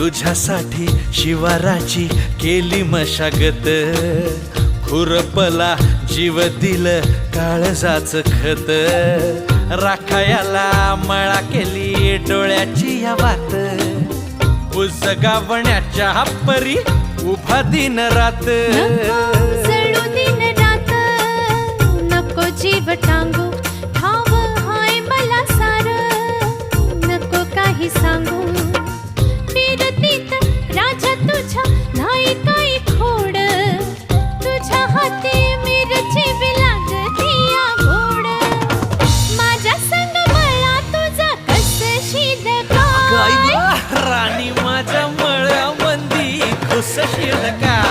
तुझ्यासाठी शिवाराची केली मशागत, खुरपला जीव दिल काळजाच खत, राखायाला मळा केली डोळ्याची या वात, बुजगावण्याच्या परी उभा दिन रात. जळू दिन रात नको जीव टांगू, ठाव हाय मला सार नको काही सांगू. फिरतीत राजा तुझ्या नाही काही खोड, तुझ्या हाती मिरची लागतीया गोड. माझ्या संग मला तुझा कस शीद काय, राणी माझ्या मळ्यामंदी खुसशील का.